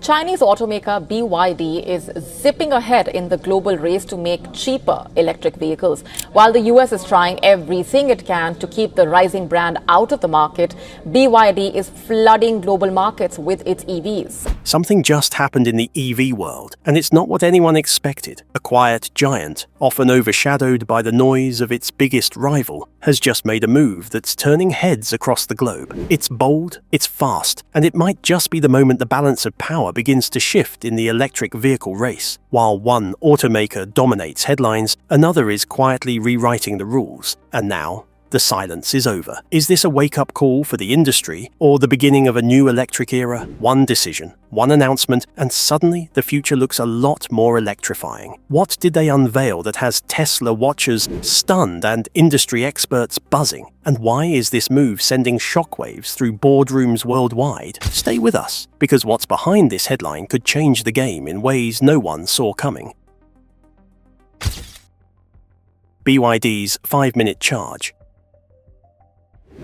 Chinese automaker BYD is zipping ahead in the global race to make cheaper electric vehicles. While the US is trying everything it can to keep the rising brand out of the market, BYD is flooding global markets with its EVs. Something just happened in the EV world, and it's not what anyone expected. A quiet giant, often overshadowed by the noise of its biggest rival, has just made a move that's turning heads across the globe. It's bold, it's fast, and it might just be the moment the balance of power begins to shift in the electric vehicle race. While one automaker dominates headlines, another is quietly rewriting the rules. And now, the silence is over. Is this a wake-up call for the industry, or the beginning of a new electric era? One decision, one announcement, and suddenly the future looks a lot more electrifying. What did they unveil that has Tesla watchers stunned and industry experts buzzing? And why is this move sending shockwaves through boardrooms worldwide? Stay with us, because what's behind this headline could change the game in ways no one saw coming. BYD's 5-minute charge.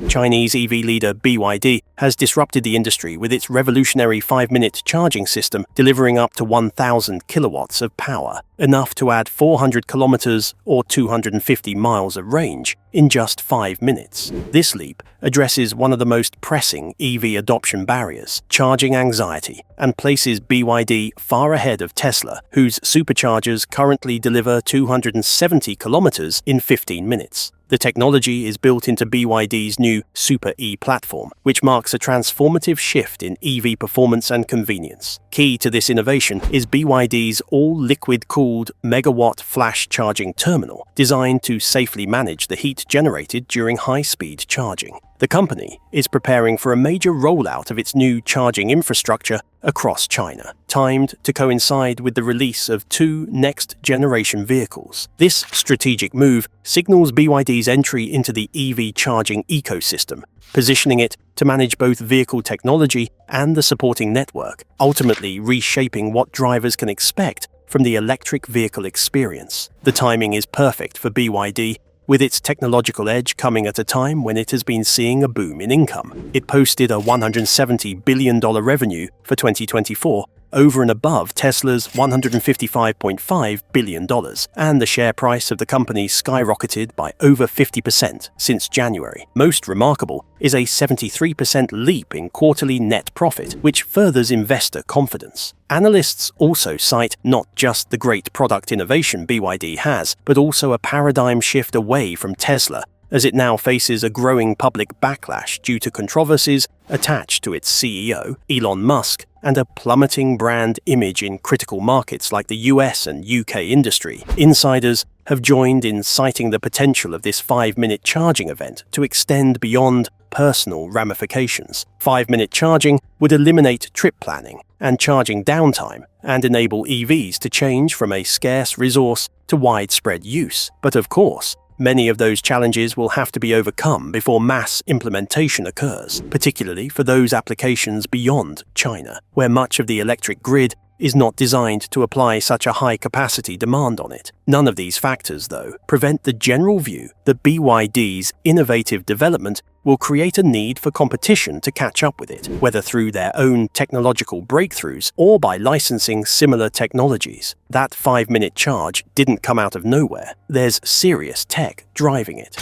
Chinese EV leader BYD has disrupted the industry with its revolutionary 5-minute charging system, delivering up to 1,000 kilowatts of power, enough to add 400 kilometers or 250 miles of range in just 5 minutes. This leap addresses one of the most pressing EV adoption barriers, charging anxiety, and places BYD far ahead of Tesla, whose superchargers currently deliver 270 kilometers in 15 minutes. The technology is built into BYD's new Super E platform, which marks a transformative shift in EV performance and convenience. Key to this innovation is BYD's all-liquid-cooled megawatt flash charging terminal, designed to safely manage the heat generated during high-speed charging. The company is preparing for a major rollout of its new charging infrastructure across China, timed to coincide with the release of 2 next-generation vehicles. This strategic move signals BYD's entry into the EV charging ecosystem, positioning it to manage both vehicle technology and the supporting network, ultimately reshaping what drivers can expect from the electric vehicle experience. The timing is perfect for BYD, with its technological edge coming at a time when it has been seeing a boom in income. It posted a $170 billion revenue for 2024, over and above Tesla's $155.5 billion, and the share price of the company skyrocketed by over 50% since January. Most remarkable is a 73% leap in quarterly net profit, which furthers investor confidence. Analysts also cite not just the great product innovation BYD has, but also a paradigm shift away from Tesla, as it now faces a growing public backlash due to controversies attached to its CEO, Elon Musk, and a plummeting brand image in critical markets like the US and UK industry. Insiders have joined in citing the potential of this 5-minute charging event to extend beyond personal ramifications. 5-minute charging would eliminate trip planning and charging downtime and enable EVs to change from a scarce resource to widespread use. But of course, many of those challenges will have to be overcome before mass implementation occurs, particularly for those applications beyond China, where much of the electric grid is not designed to apply such a high-capacity demand on it. None of these factors, though, prevent the general view that BYD's innovative development will create a need for competition to catch up with it, whether through their own technological breakthroughs or by licensing similar technologies. That 5-minute charge didn't come out of nowhere. There's serious tech driving it.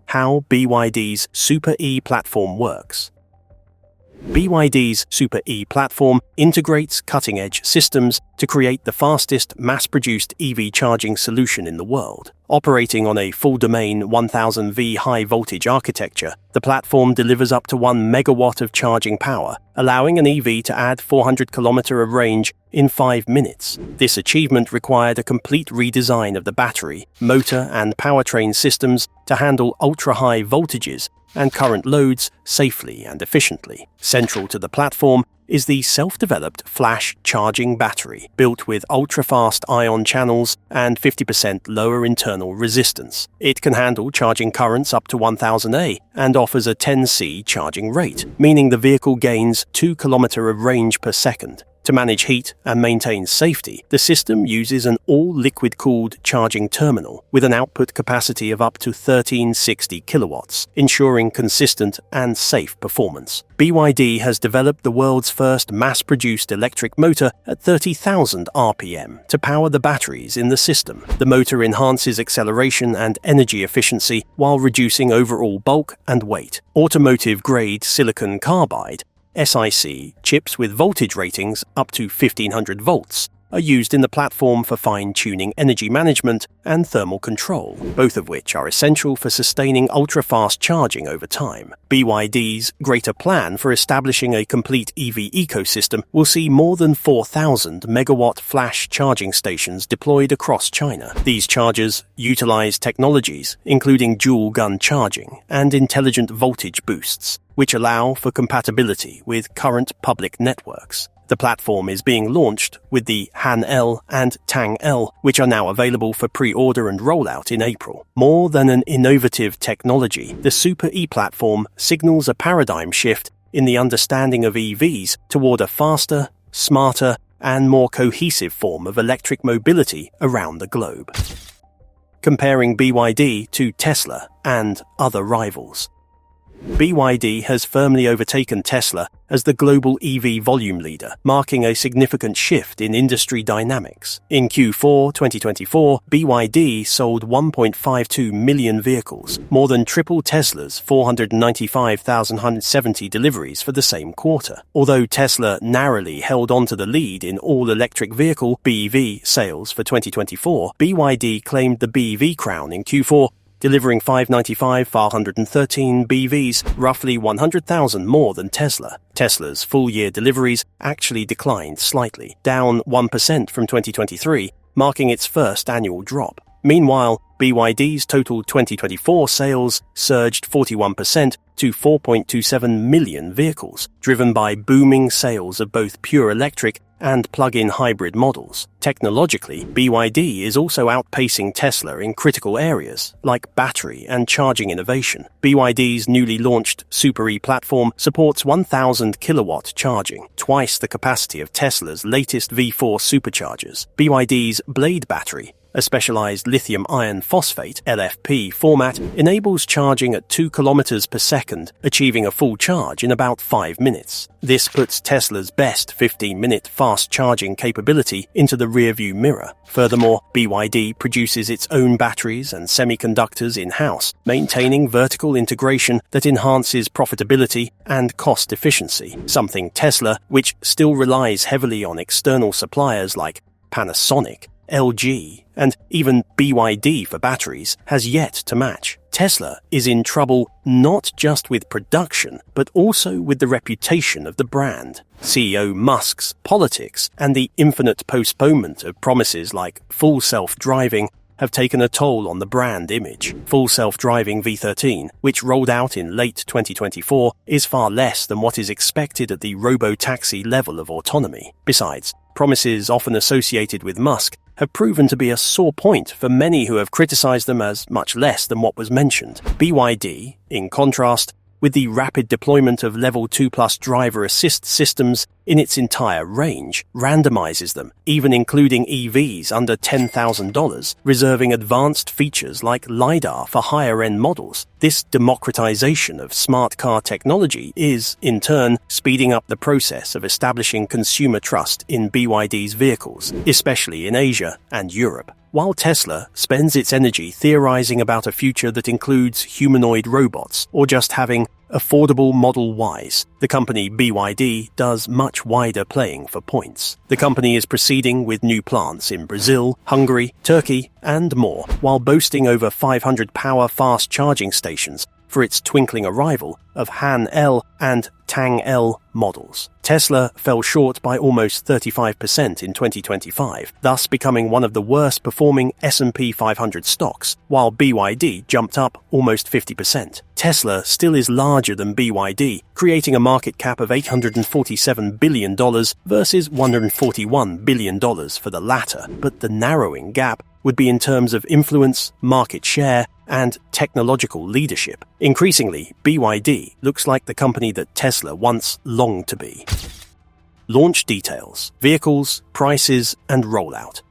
How BYD's Super E platform works. BYD's Super E platform integrates cutting-edge systems to create the fastest mass-produced EV charging solution in the world. Operating on a full-domain 1000V high-voltage architecture, the platform delivers up to 1 megawatt of charging power, allowing an EV to add 400 kilometers of range in 5 minutes. This achievement required a complete redesign of the battery, motor, and powertrain systems to handle ultra-high voltages and current loads safely and efficiently. Central to the platform is the self-developed flash charging battery, built with ultra-fast ion channels and 50% lower internal resistance. It can handle charging currents up to 1000 A and offers a 10C charging rate, meaning the vehicle gains 2 kilometers of range per second. To manage heat and maintain safety, the system uses an all-liquid-cooled charging terminal with an output capacity of up to 1360 kilowatts, ensuring consistent and safe performance. BYD has developed the world's first mass-produced electric motor at 30,000 RPM to power the batteries in the system. The motor enhances acceleration and energy efficiency while reducing overall bulk and weight. Automotive-grade silicon carbide chips with voltage ratings up to 1500 volts are used in the platform for fine-tuning energy management and thermal control, both of which are essential for sustaining ultra-fast charging over time. BYD's greater plan for establishing a complete EV ecosystem will see more than 4,000 megawatt flash charging stations deployed across China. These chargers utilize technologies including dual-gun charging and intelligent voltage boosts, which allow for compatibility with current public networks. The platform is being launched with the Han-L and Tang-L, which are now available for pre-order and rollout in April. More than an innovative technology, the Super E platform signals a paradigm shift in the understanding of EVs toward a faster, smarter, and more cohesive form of electric mobility around the globe. Comparing BYD to Tesla and other rivals. BYD has firmly overtaken Tesla as the global EV volume leader, marking a significant shift in industry dynamics. In Q4 2024, BYD sold 1.52 million vehicles, more than triple Tesla's 495,170 deliveries for the same quarter. Although Tesla narrowly held on to the lead in all-electric vehicle (BEV) sales for 2024, BYD claimed the BEV crown in Q4, delivering 595,413 BEVs, roughly 100,000 more than Tesla. Tesla's full-year deliveries actually declined slightly, down 1% from 2023, marking its first annual drop. Meanwhile, BYD's total 2024 sales surged 41% to 4.27 million vehicles, driven by booming sales of both pure electric and plug-in hybrid models. Technologically, BYD is also outpacing Tesla in critical areas like battery and charging innovation. BYD's newly launched Super E platform supports 1,000 kilowatt charging, twice the capacity of Tesla's latest V4 superchargers. BYD's Blade battery, a specialized lithium iron phosphate (LFP) format, enables charging at 2 kilometers per second, achieving a full charge in about 5 minutes. This puts Tesla's best 15-minute fast charging capability into the rearview mirror. Furthermore, BYD produces its own batteries and semiconductors in-house, maintaining vertical integration that enhances profitability and cost efficiency, something Tesla, which still relies heavily on external suppliers like Panasonic, LG, and even BYD for batteries, has yet to match. Tesla is in trouble not just with production, but also with the reputation of the brand. CEO Musk's politics and the infinite postponement of promises like full self-driving have taken a toll on the brand image. Full self-driving V13, which rolled out in late 2024, is far less than what is expected at the robo-taxi level of autonomy. Besides, promises often associated with Musk have proven to be a sore point for many who have criticized them as much less than what was mentioned. BYD, in contrast, with the rapid deployment of Level 2+ driver assist systems in its entire range, randomizes them, even including EVs under $10,000, reserving advanced features like LiDAR for higher-end models. This democratization of smart car technology is, in turn, speeding up the process of establishing consumer trust in BYD's vehicles, especially in Asia and Europe. While Tesla spends its energy theorizing about a future that includes humanoid robots or just having affordable Model Ys, the company BYD does much wider playing for points. The company is proceeding with new plants in Brazil, Hungary, Turkey, and more, while boasting over 500 power fast charging stations for its twinkling arrival of Han-L and Tang-L models. Tesla fell short by almost 35% in 2025, thus becoming one of the worst performing S&P 500 stocks, while BYD jumped up almost 50%. Tesla still is larger than BYD, creating a market cap of $847 billion versus $141 billion for the latter, but the narrowing gap would be in terms of influence, market share, and technological leadership. Increasingly, BYD looks like the company that Tesla once longed to be. launch details, vehicles, prices, and rollout.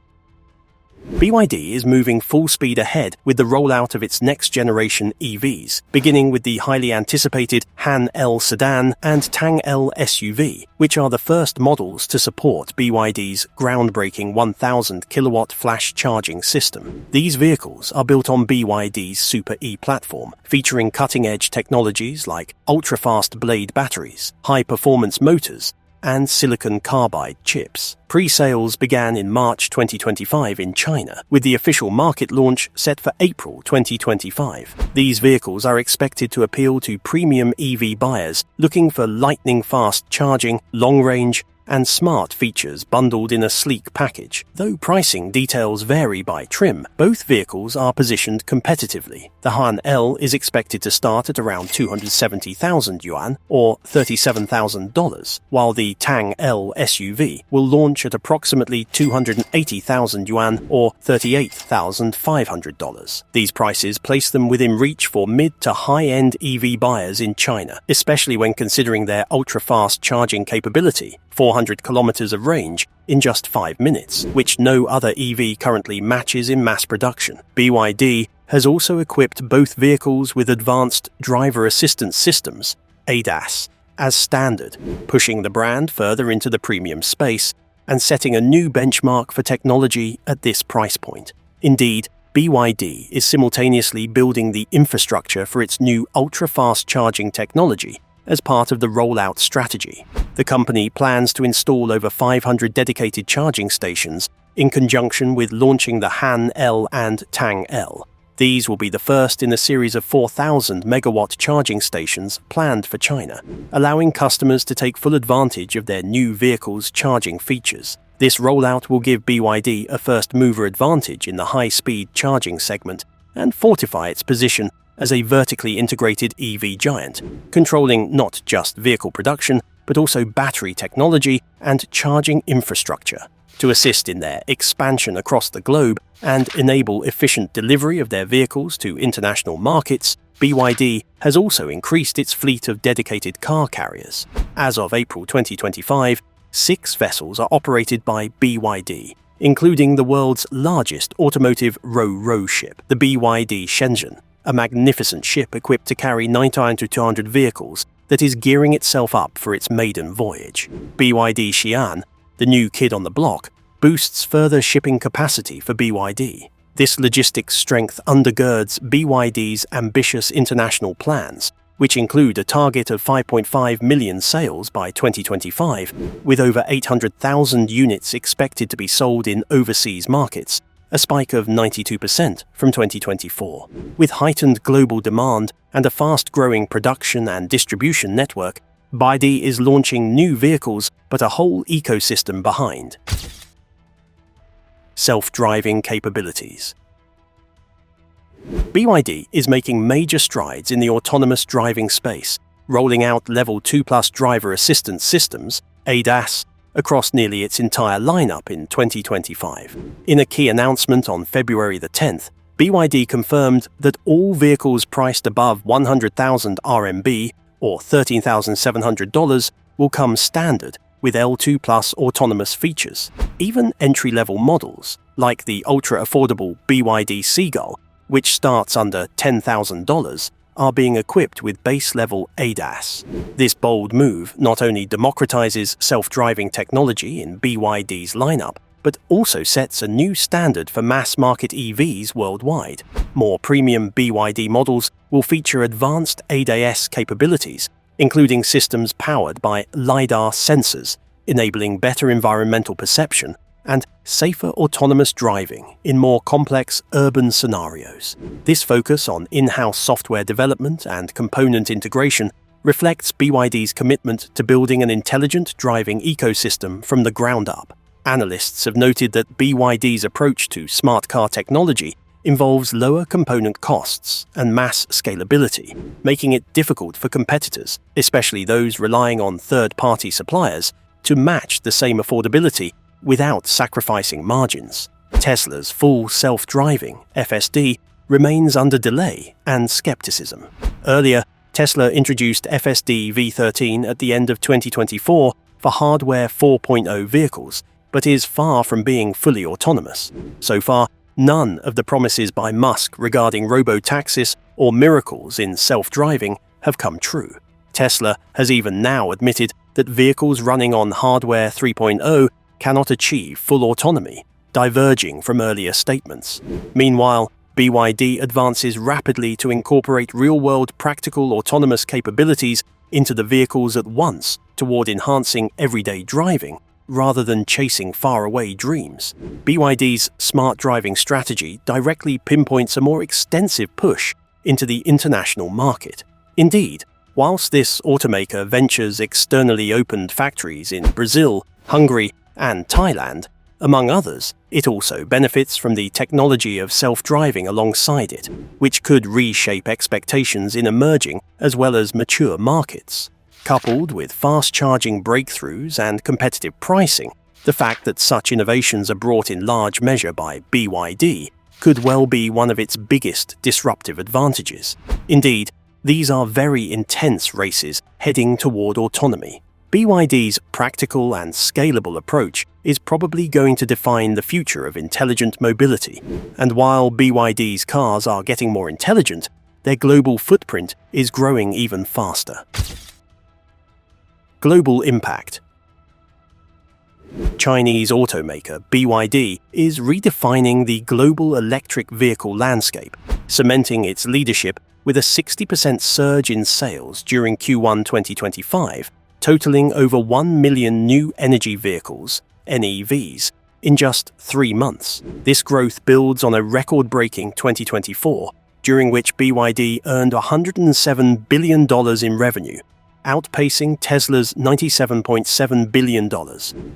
BYD is moving full speed ahead with the rollout of its next-generation EVs, beginning with the highly anticipated Han L sedan and Tang L SUV, which are the first models to support BYD's groundbreaking 1,000-kilowatt flash charging system. These vehicles are built on BYD's Super E platform, featuring cutting-edge technologies like ultra-fast blade batteries, high-performance motors, and silicon carbide chips. Pre-sales began in March 2025 in China, with the official market launch set for April 2025. These vehicles are expected to appeal to premium EV buyers looking for lightning-fast charging, long-range, and smart features bundled in a sleek package. Though pricing details vary by trim, both vehicles are positioned competitively. The Han L is expected to start at around 270,000 yuan or $37,000, while the Tang L SUV will launch at approximately 280,000 yuan or $38,500. These prices place them within reach for mid to high-end EV buyers in China, especially when considering their ultra-fast charging capability, 400 kilometers of range in just 5 minutes, which no other EV currently matches in mass production. BYD has also equipped both vehicles with advanced driver assistance systems, ADAS, as standard, pushing the brand further into the premium space and setting a new benchmark for technology at this price point. Indeed, BYD is simultaneously building the infrastructure for its new ultra-fast charging technology as part of the rollout strategy. The company plans to install over 500 dedicated charging stations in conjunction with launching the Han L and Tang L. These will be the first in a series of 4,000 megawatt charging stations planned for China, allowing customers to take full advantage of their new vehicles' charging features. This rollout will give BYD a first-mover advantage in the high-speed charging segment and fortify its position as a vertically integrated EV giant, controlling not just vehicle production, but also battery technology and charging infrastructure. To assist in their expansion across the globe and enable efficient delivery of their vehicles to international markets, BYD has also increased its fleet of dedicated car carriers. As of April 2025, 6 vessels are operated by BYD, including the world's largest automotive ro-ro ship, the BYD Shenzhen, a magnificent ship equipped to carry 99-200 vehicles that is gearing itself up for its maiden voyage. BYD Xi'an, the new kid on the block, boosts further shipping capacity for BYD. This logistics strength undergirds BYD's ambitious international plans, which include a target of 5.5 million sales by 2025, with over 800,000 units expected to be sold in overseas markets, a spike of 92% from 2024. With heightened global demand and a fast-growing production and distribution network, BYD is launching new vehicles but a whole ecosystem behind. Self-driving capabilities. BYD is making major strides in the autonomous driving space, rolling out Level 2+ driver assistance systems, ADAS, across nearly its entire lineup in 2025. In a key announcement on February the 10th, BYD confirmed that all vehicles priced above 100,000 RMB or $13,700 will come standard with L2+ autonomous features. Even entry-level models, like the ultra-affordable BYD Seagull, which starts under $10,000, are being equipped with base-level ADAS. This bold move not only democratizes self-driving technology in BYD's lineup, but also sets a new standard for mass-market EVs worldwide. More premium BYD models will feature advanced ADAS capabilities, including systems powered by LiDAR sensors, enabling better environmental perception and safer autonomous driving in more complex urban scenarios. This focus on in-house software development and component integration reflects BYD's commitment to building an intelligent driving ecosystem from the ground up. Analysts have noted that BYD's approach to smart car technology involves lower component costs and mass scalability, making it difficult for competitors, especially those relying on third-party suppliers, to match the same affordability without sacrificing margins. Tesla's full self-driving FSD remains under delay and skepticism. Earlier, Tesla introduced FSD V13 at the end of 2024, for hardware 4.0 vehicles, but is far from being fully autonomous. So far, none of the promises by Musk regarding robo-taxis or miracles in self-driving have come true. Tesla has even now admitted that vehicles running on hardware 3.0 cannot achieve full autonomy, diverging from earlier statements. Meanwhile, BYD advances rapidly to incorporate real-world practical autonomous capabilities into the vehicles at once toward enhancing everyday driving rather than chasing faraway dreams. BYD's smart driving strategy directly pinpoints a more extensive push into the international market. Indeed, whilst this automaker ventures externally opened factories in Brazil, Hungary, and Thailand, among others, it also benefits from the technology of self-driving alongside it, which could reshape expectations in emerging as well as mature markets. Coupled with fast-charging breakthroughs and competitive pricing, the fact that such innovations are brought in large measure by BYD could well be one of its biggest disruptive advantages. Indeed, these are very intense races heading toward autonomy. BYD's practical and scalable approach is probably going to define the future of intelligent mobility. And while BYD's cars are getting more intelligent, their global footprint is growing even faster. Global impact. Chinese automaker BYD is redefining the global electric vehicle landscape, cementing its leadership with a 60% surge in sales during Q1 2025, totaling over 1 million new energy vehicles, NEVs, in just 3 months. This growth builds on a record-breaking 2024, during which BYD earned $107 billion in revenue, outpacing Tesla's $97.7 billion,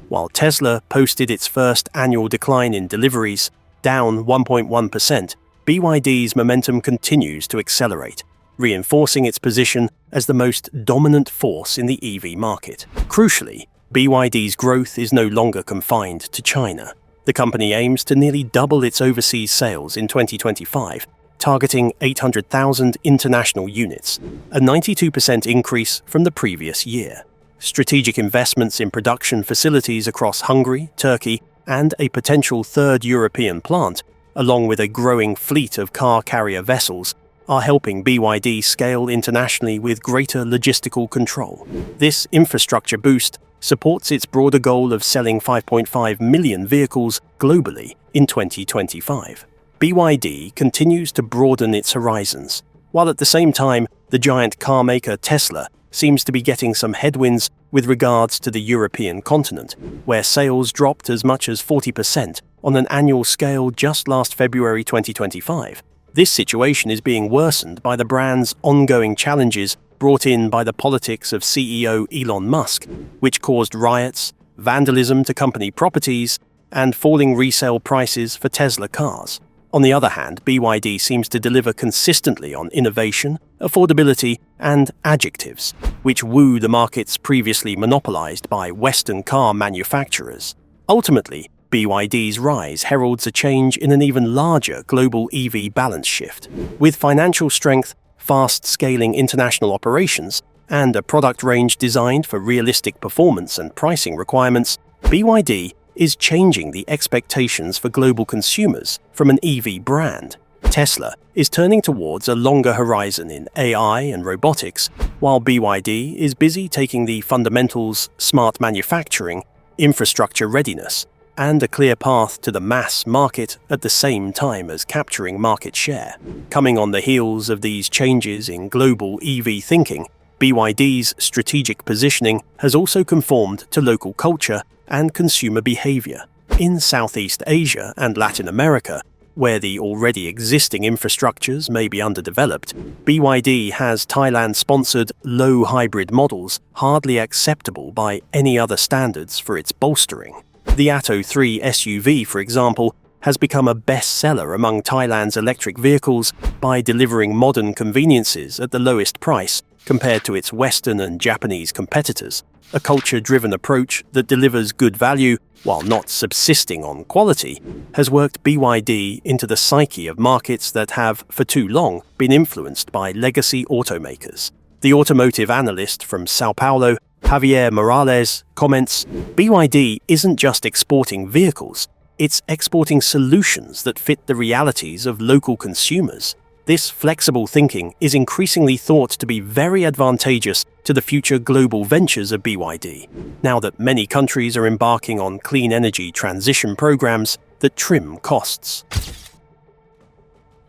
while Tesla posted its first annual decline in deliveries, down 1.1%. BYD's momentum continues to accelerate, reinforcing its position as the most dominant force in the EV market. Crucially, BYD's growth is no longer confined to China. The company aims to nearly double its overseas sales in 2025, targeting 800,000 international units, a 92% increase from the previous year. Strategic investments in production facilities across Hungary, Turkey, and a potential third European plant, along with a growing fleet of car carrier vessels, are helping BYD scale internationally with greater logistical control. This infrastructure boost supports its broader goal of selling 5.5 million vehicles globally in 2025. BYD continues to broaden its horizons, while at the same time, the giant car maker Tesla seems to be getting some headwinds with regards to the European continent, where sales dropped as much as 40% on an annual scale just last February 2025. This situation is being worsened by the brand's ongoing challenges brought in by the politics of CEO Elon Musk, which caused riots, vandalism to company properties, and falling resale prices for Tesla cars. On the other hand, BYD seems to deliver consistently on innovation, affordability, and adjectives, which woo the markets previously monopolized by Western car manufacturers. Ultimately, BYD's rise heralds a change in an even larger global EV balance shift. With financial strength, fast-scaling international operations, and a product range designed for realistic performance and pricing requirements, BYD is changing the expectations for global consumers from an EV brand. Tesla is turning towards a longer horizon in AI and robotics, while BYD is busy taking the fundamentals, smart manufacturing, infrastructure readiness, and a clear path to the mass market at the same time as capturing market share. Coming on the heels of these changes in global EV thinking, BYD's strategic positioning has also conformed to local culture and consumer behavior. In Southeast Asia and Latin America, where the already existing infrastructures may be underdeveloped, BYD has Thailand-sponsored low hybrid models hardly acceptable by any other standards for its bolstering. The Atto 3 SUV, for example, has become a bestseller among Thailand's electric vehicles by delivering modern conveniences at the lowest price compared to its Western and Japanese competitors. A culture-driven approach that delivers good value while not subsisting on quality has worked BYD into the psyche of markets that have, for too long, been influenced by legacy automakers. The automotive analyst from Sao Paulo, Javier Morales comments, BYD isn't just exporting vehicles, it's exporting solutions that fit the realities of local consumers. This flexible thinking is increasingly thought to be very advantageous to the future global ventures of BYD, now that many countries are embarking on clean energy transition programs that trim costs.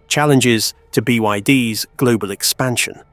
Challenges to BYD's global expansion.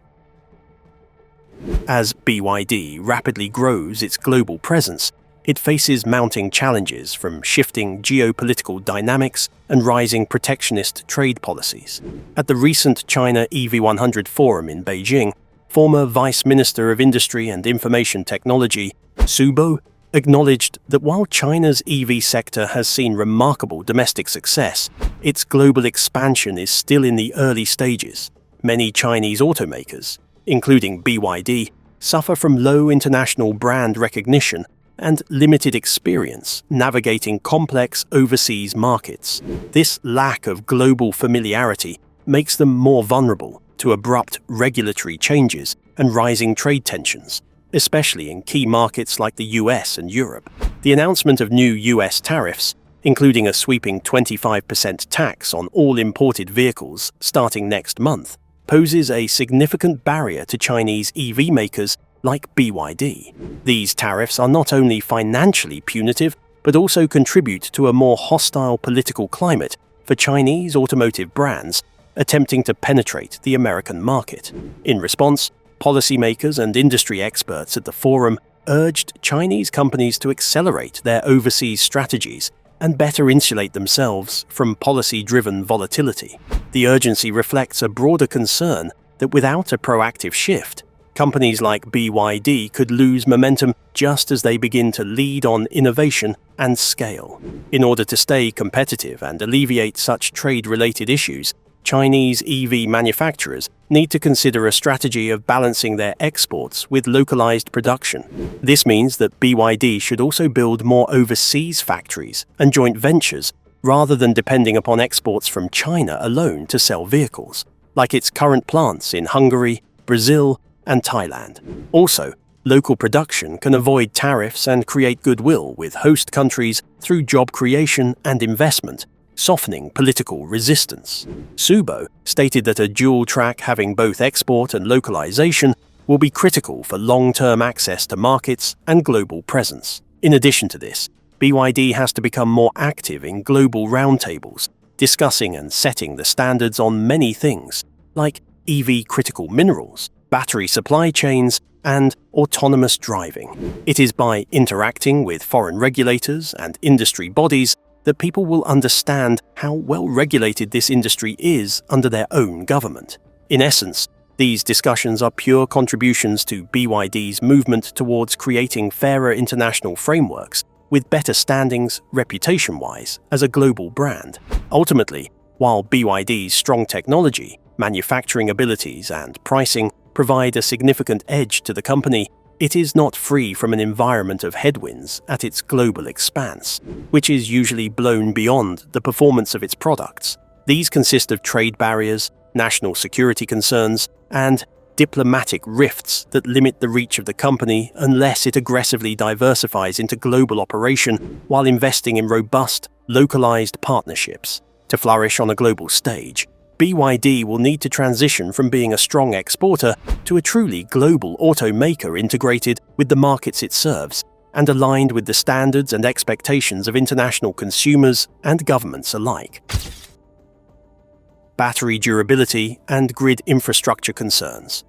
As BYD rapidly grows its global presence, it faces mounting challenges from shifting geopolitical dynamics and rising protectionist trade policies. At the recent China EV100 Forum in Beijing, former Vice Minister of Industry and Information Technology, Su Bo, acknowledged that while China's EV sector has seen remarkable domestic success, its global expansion is still in the early stages. Many Chinese automakers, including BYD, suffer from low international brand recognition and limited experience navigating complex overseas markets. This lack of global familiarity makes them more vulnerable to abrupt regulatory changes and rising trade tensions, especially in key markets like the US and Europe. The announcement of new US tariffs, including a sweeping 25% tax on all imported vehicles starting next month, poses a significant barrier to Chinese EV makers like BYD. These tariffs are not only financially punitive, but also contribute to a more hostile political climate for Chinese automotive brands attempting to penetrate the American market. In response, policymakers and industry experts at the forum urged Chinese companies to accelerate their overseas strategies and better insulate themselves from policy-driven volatility. The urgency reflects a broader concern that without a proactive shift, companies like BYD could lose momentum just as they begin to lead on innovation and scale. In order to stay competitive and alleviate such trade-related issues, Chinese EV manufacturers need to consider a strategy of balancing their exports with localized production. This means that BYD should also build more overseas factories and joint ventures rather than depending upon exports from China alone to sell vehicles, like its current plants in Hungary, Brazil, and Thailand. Also, local production can avoid tariffs and create goodwill with host countries through job creation and investment, softening political resistance. Su Bo stated that a dual track having both export and localization will be critical for long-term access to markets and global presence. In addition to this, BYD has to become more active in global roundtables, discussing and setting the standards on many things, like EV critical minerals, battery supply chains, and autonomous driving. It is by interacting with foreign regulators and industry bodies that people will understand how well regulated this industry is under their own government. In essence, these discussions are pure contributions to BYD's movement towards creating fairer international frameworks with better standings reputation-wise as a global brand. Ultimately, while BYD's strong technology, manufacturing abilities, and pricing provide a significant edge to the company, it is not free from an environment of headwinds at its global expanse, which is usually blown beyond the performance of its products. These consist of trade barriers, national security concerns, and diplomatic rifts that limit the reach of the company unless it aggressively diversifies into global operation while investing in robust, localized partnerships. To flourish on a global stage, BYD will need to transition from being a strong exporter to a truly global automaker integrated with the markets it serves and aligned with the standards and expectations of international consumers and governments alike. Battery durability and grid infrastructure concerns.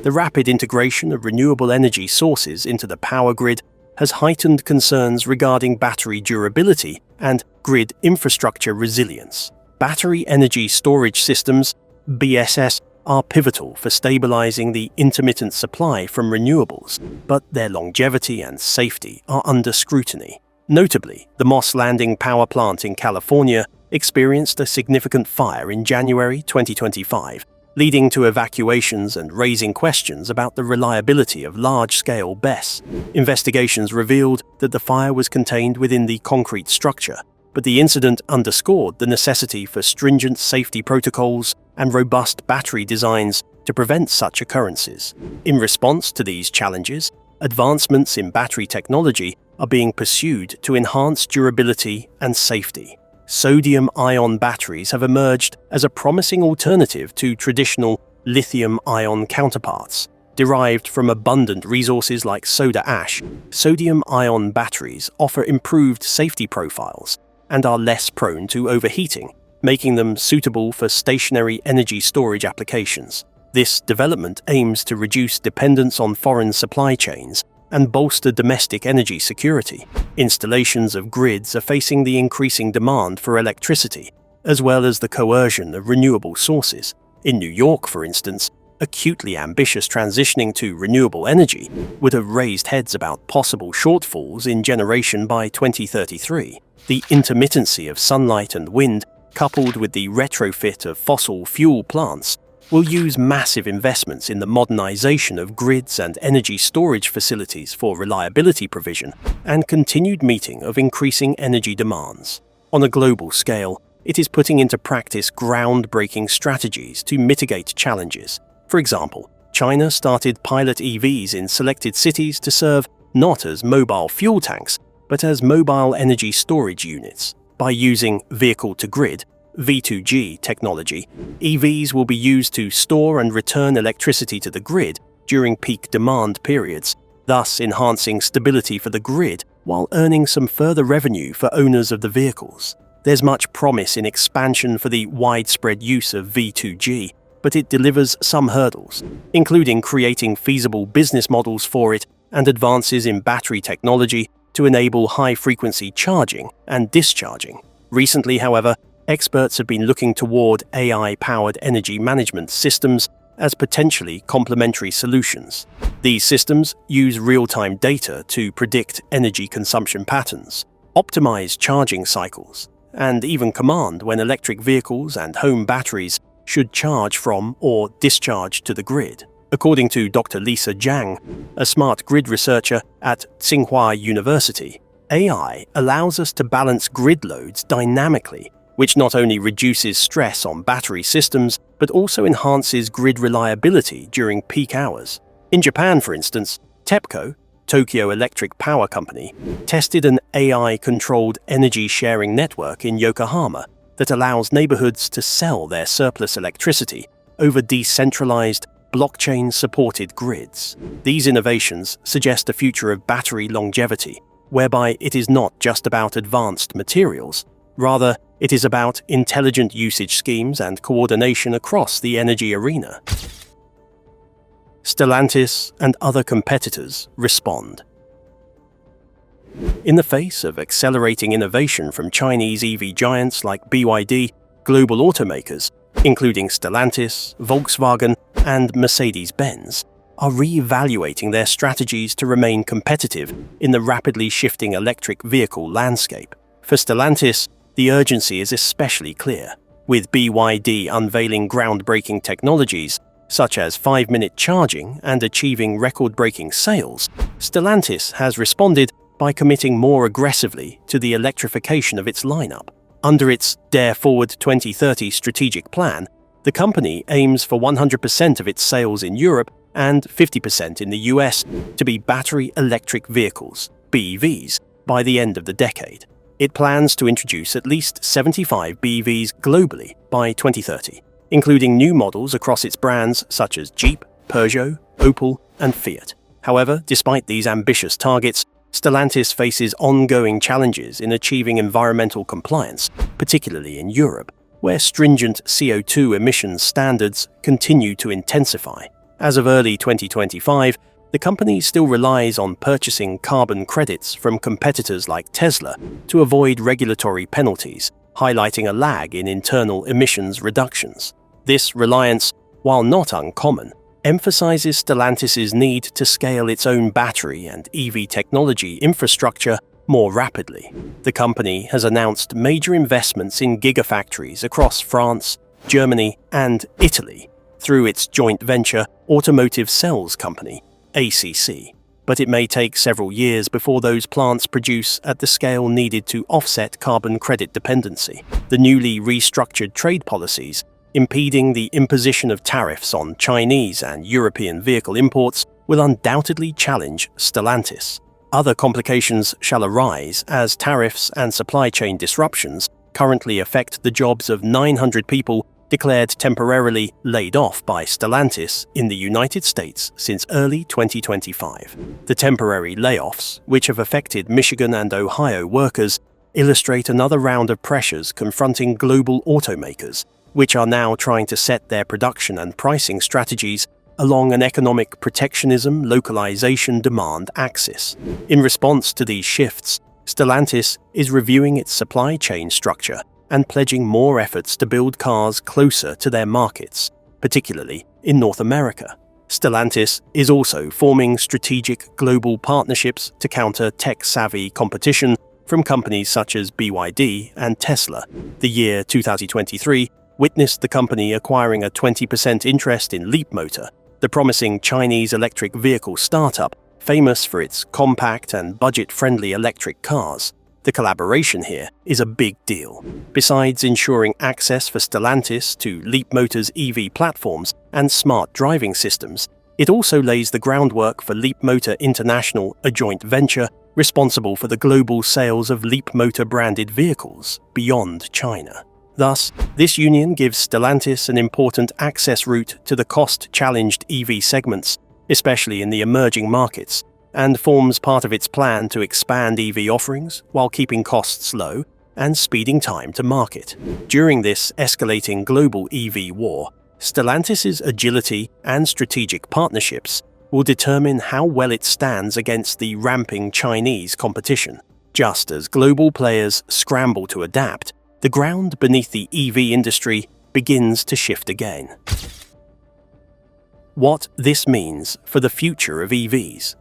The rapid integration of renewable energy sources into the power grid has heightened concerns regarding battery durability and grid infrastructure resilience. Battery energy storage systems, BSS, are pivotal for stabilizing the intermittent supply from renewables, but their longevity and safety are under scrutiny. Notably, the Moss Landing power plant in California experienced a significant fire in January 2025, leading to evacuations and raising questions about the reliability of large-scale BESS. Investigations revealed that the fire was contained within the concrete structure, but the incident underscored the necessity for stringent safety protocols and robust battery designs to prevent such occurrences. In response to these challenges, advancements in battery technology are being pursued to enhance durability and safety. Sodium-ion batteries have emerged as a promising alternative to traditional lithium-ion counterparts. Derived from abundant resources like soda ash, sodium-ion batteries offer improved safety profiles and are less prone to overheating, making them suitable for stationary energy storage applications. This development aims to reduce dependence on foreign supply chains and bolster domestic energy security. Installations of grids are facing the increasing demand for electricity, as well as the coercion of renewable sources. In New York, for instance, acutely ambitious transitioning to renewable energy would have raised heads about possible shortfalls in generation by 2033. The intermittency of sunlight and wind, coupled with the retrofit of fossil fuel plants, will use massive investments in the modernization of grids and energy storage facilities for reliability provision and continued meeting of increasing energy demands. On a global scale, it is putting into practice groundbreaking strategies to mitigate challenges. For example, China started pilot EVs in selected cities to serve not as mobile fuel tanks, but as mobile energy storage units. By using vehicle-to-grid (V2G) technology, EVs will be used to store and return electricity to the grid during peak demand periods, thus enhancing stability for the grid while earning some further revenue for owners of the vehicles. There's much promise in expansion for the widespread use of V2G, but it delivers some hurdles, including creating feasible business models for it and advances in battery technology to enable high-frequency charging and discharging. Recently, however, experts have been looking toward AI-powered energy management systems as potentially complementary solutions. These systems use real-time data to predict energy consumption patterns, optimize charging cycles, and even command when electric vehicles and home batteries should charge from or discharge to the grid. According to Dr. Lisa Zhang, a smart grid researcher at Tsinghua University, AI allows us to balance grid loads dynamically, which not only reduces stress on battery systems, but also enhances grid reliability during peak hours. In Japan, for instance, TEPCO, Tokyo Electric Power Company, tested an AI-controlled energy-sharing network in Yokohama that allows neighborhoods to sell their surplus electricity over decentralized, blockchain-supported grids. These innovations suggest a future of battery longevity, whereby it is not just about advanced materials. Rather, it is about intelligent usage schemes and coordination across the energy arena. Stellantis and other competitors respond. In the face of accelerating innovation from Chinese EV giants like BYD, global automakers, including Stellantis, Volkswagen, and Mercedes-Benz, are re-evaluating their strategies to remain competitive in the rapidly shifting electric vehicle landscape. For Stellantis, the urgency is especially clear, with BYD unveiling groundbreaking technologies such as 5-minute charging and achieving record-breaking sales. Stellantis has responded by committing more aggressively to the electrification of its lineup. Under its Dare Forward 2030 strategic plan, the company aims for 100% of its sales in Europe and 50% in the US to be battery electric vehicles, BEVs, by the end of the decade. It plans to introduce at least 75 BEVs globally by 2030, including new models across its brands such as Jeep, Peugeot, Opel, and Fiat. However, despite these ambitious targets, Stellantis faces ongoing challenges in achieving environmental compliance, particularly in Europe, where stringent CO2 emissions standards continue to intensify. As of early 2025, the company still relies on purchasing carbon credits from competitors like Tesla to avoid regulatory penalties, highlighting a lag in internal emissions reductions. This reliance, while not uncommon, emphasizes Stellantis' need to scale its own battery and EV technology infrastructure more rapidly. The company has announced major investments in gigafactories across France, Germany, and Italy through its joint venture Automotive Cells Company, ACC. But it may take several years before those plants produce at the scale needed to offset carbon credit dependency. The newly restructured trade policies, impeding the imposition of tariffs on Chinese and European vehicle imports will undoubtedly challenge Stellantis. Other complications shall arise as tariffs and supply chain disruptions currently affect the jobs of 900 people declared temporarily laid off by Stellantis in the United States since early 2025. The temporary layoffs, which have affected Michigan and Ohio workers, illustrate another round of pressures confronting global automakers, which are now trying to set their production and pricing strategies along an economic protectionism localization demand axis. In response to these shifts, Stellantis is reviewing its supply chain structure and pledging more efforts to build cars closer to their markets, particularly in North America. Stellantis is also forming strategic global partnerships to counter tech-savvy competition from companies such as BYD and Tesla. The year 2023 witnessed the company acquiring a 20% interest in Leapmotor, the promising Chinese electric vehicle startup famous for its compact and budget-friendly electric cars. The collaboration here is a big deal. Besides ensuring access for Stellantis to Leapmotor's EV platforms and smart driving systems, it also lays the groundwork for Leapmotor International, a joint venture responsible for the global sales of Leapmotor-branded vehicles beyond China. Thus, this union gives Stellantis an important access route to the cost-challenged EV segments, especially in the emerging markets, and forms part of its plan to expand EV offerings while keeping costs low and speeding time to market. During this escalating global EV war, Stellantis's agility and strategic partnerships will determine how well it stands against the ramping Chinese competition. Just as global players scramble to adapt, the ground beneath the EV industry begins to shift again. What this means for the future of EVs.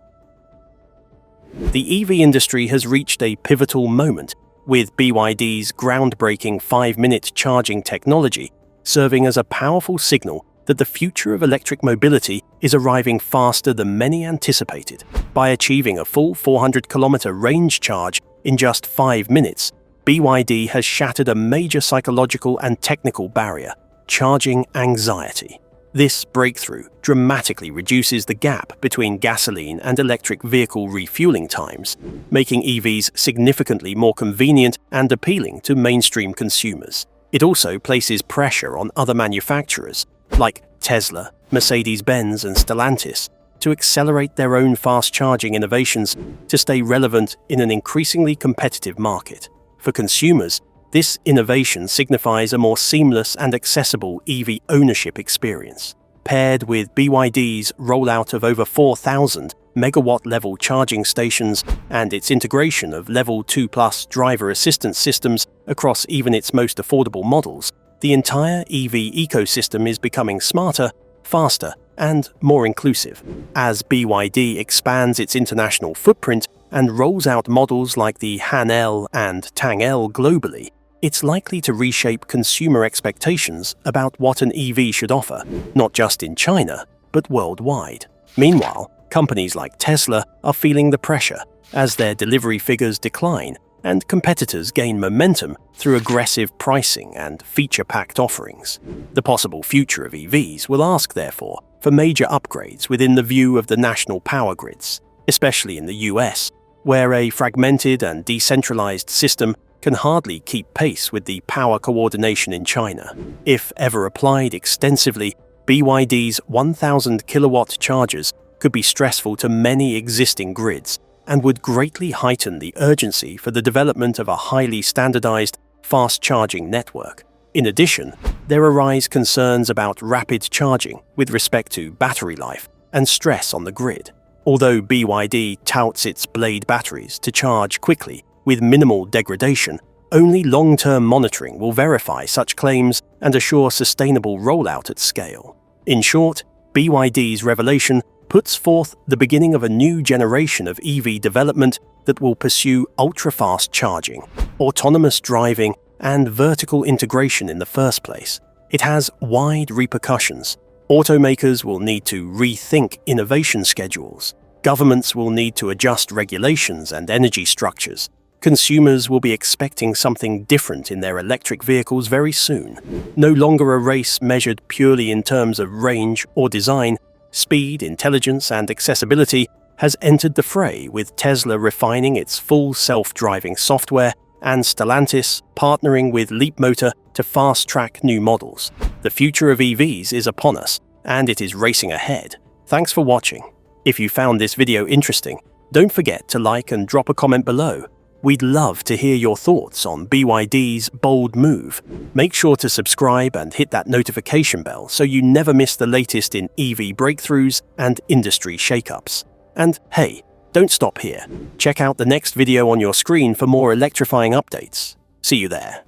The EV industry has reached a pivotal moment, with BYD's groundbreaking 5-minute charging technology serving as a powerful signal that the future of electric mobility is arriving faster than many anticipated. By achieving a full 400-kilometer range charge in just 5 minutes, BYD has shattered a major psychological and technical barrier: charging anxiety. This breakthrough dramatically reduces the gap between gasoline and electric vehicle refueling times, making EVs significantly more convenient and appealing to mainstream consumers. It also places pressure on other manufacturers, like Tesla, Mercedes-Benz, and Stellantis, to accelerate their own fast-charging innovations to stay relevant in an increasingly competitive market. For consumers, this innovation signifies a more seamless and accessible EV ownership experience. Paired with BYD's rollout of over 4,000 megawatt-level charging stations and its integration of Level 2+ driver assistance systems across even its most affordable models, the entire EV ecosystem is becoming smarter, faster, and more inclusive. As BYD expands its international footprint and rolls out models like the Han L and Tang L globally, it's likely to reshape consumer expectations about what an EV should offer, not just in China, but worldwide. Meanwhile, companies like Tesla are feeling the pressure as their delivery figures decline and competitors gain momentum through aggressive pricing and feature-packed offerings. The possible future of EVs will ask, therefore, for major upgrades within the view of the national power grids, especially in the US, where a fragmented and decentralized system can hardly keep pace with the power coordination in China. If ever applied extensively, BYD's 1,000 kilowatt chargers could be stressful to many existing grids and would greatly heighten the urgency for the development of a highly standardized, fast-charging network. In addition, there arise concerns about rapid charging with respect to battery life and stress on the grid. Although BYD touts its Blade batteries to charge quickly with minimal degradation, only long-term monitoring will verify such claims and assure sustainable rollout at scale. In short, BYD's revelation puts forth the beginning of a new generation of EV development that will pursue ultra-fast charging, autonomous driving, and vertical integration in the first place. It has wide repercussions. Automakers will need to rethink innovation schedules. Governments will need to adjust regulations and energy structures. Consumers will be expecting something different in their electric vehicles very soon. No longer a race measured purely in terms of range or design, speed, intelligence, and accessibility has entered the fray, with Tesla refining its full self-driving software and Stellantis partnering with Leapmotor to fast-track new models. The future of EVs is upon us, and it is racing ahead. Thanks for watching. If you found this video interesting, don't forget to like and drop a comment below. We'd love to hear your thoughts on BYD's bold move. Make sure to subscribe and hit that notification bell so you never miss the latest in EV breakthroughs and industry shakeups. And hey, don't stop here. Check out the next video on your screen for more electrifying updates. See you there.